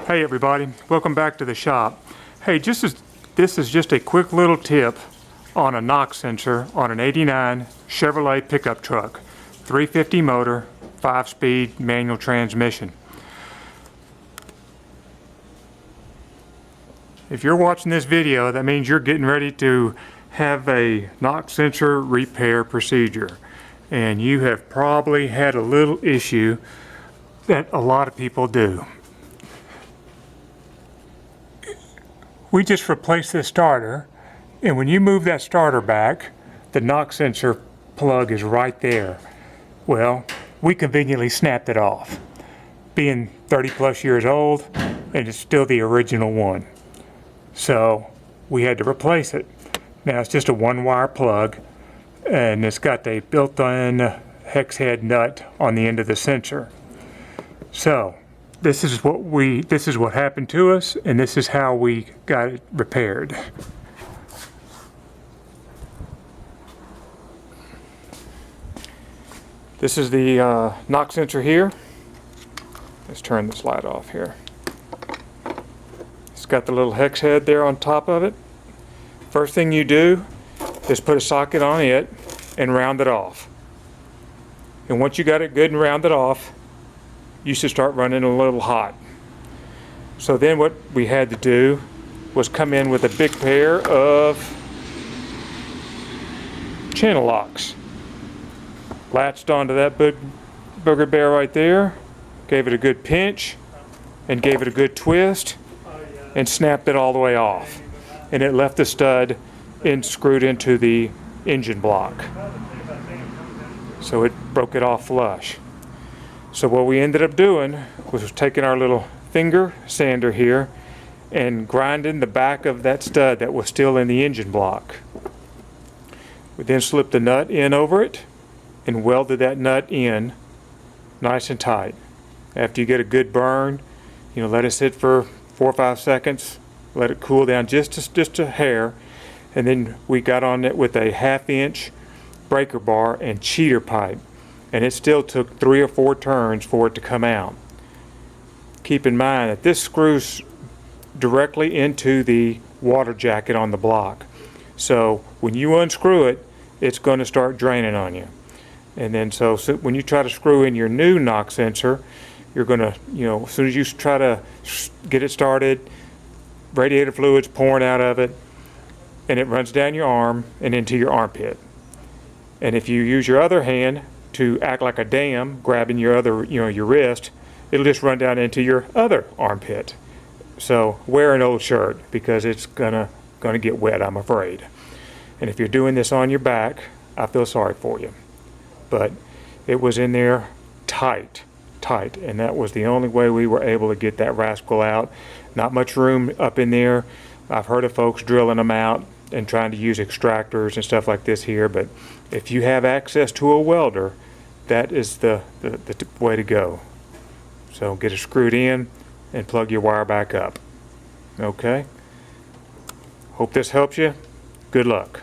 Hey everybody, welcome back to the shop. Hey, this is just a quick little tip on a knock sensor on an '89 Chevrolet pickup truck, 350 motor, 5-speed manual transmission. If you're watching this video, that means you're getting ready to have a knock sensor repair procedure, and you have probably had a little issue that a lot of people do. We just replaced this starter, and when you move that starter back, the knock sensor plug is right there. Well, we conveniently snapped it off, being 30 plus years old, and it's still the original one. So we had to replace it. Now it's just a one-wire plug, and it's got a built-in hex head nut on the end of the sensor. So this is what happened to us, and this is how we got it repaired. This is the knock sensor here. Let's turn this light off here. It's got the little hex head there on top of it. First thing you do is put a socket on it and round it off. And once you got it good and rounded off, you should start running a little hot. So then what we had to do was come in with a big pair of channel locks. Latched onto that big booger bear right there, gave it a good pinch, and gave it a good twist, and snapped it all the way off. And it left the stud screwed into the engine block. So it broke it off flush. So what we ended up doing was taking our little finger sander here and grinding the back of that stud that was still in the engine block. We then slipped the nut in over it and welded that nut in nice and tight. After you get a good burn, let it sit for 4 or 5 seconds, let it cool down just a hair, and then we got on it with a 1/2 inch breaker bar and cheater pipe. And it still took 3 or 4 turns for it to come out. Keep in mind that this screws directly into the water jacket on the block. So when you unscrew it, it's going to start draining on you. And then so when you try to screw in your new knock sensor, you're going to, as soon as you try to get it started, radiator fluid's pouring out of it, and it runs down your arm and into your armpit. And if you use your other hand to act like a dam, grabbing your other, your wrist, it'll just run down into your other armpit. So wear an old shirt, because it's gonna get wet, I'm afraid. And if you're doing this on your back, I feel sorry for you. But it was in there tight, and that was the only way we were able to get that rascal out. Not much room up in there. I've heard of folks drilling them out and trying to use extractors and stuff like this here, but if you have access to a welder, that is the way to go. So get it screwed in and plug your wire back up. Okay? Hope this helps you. Good luck.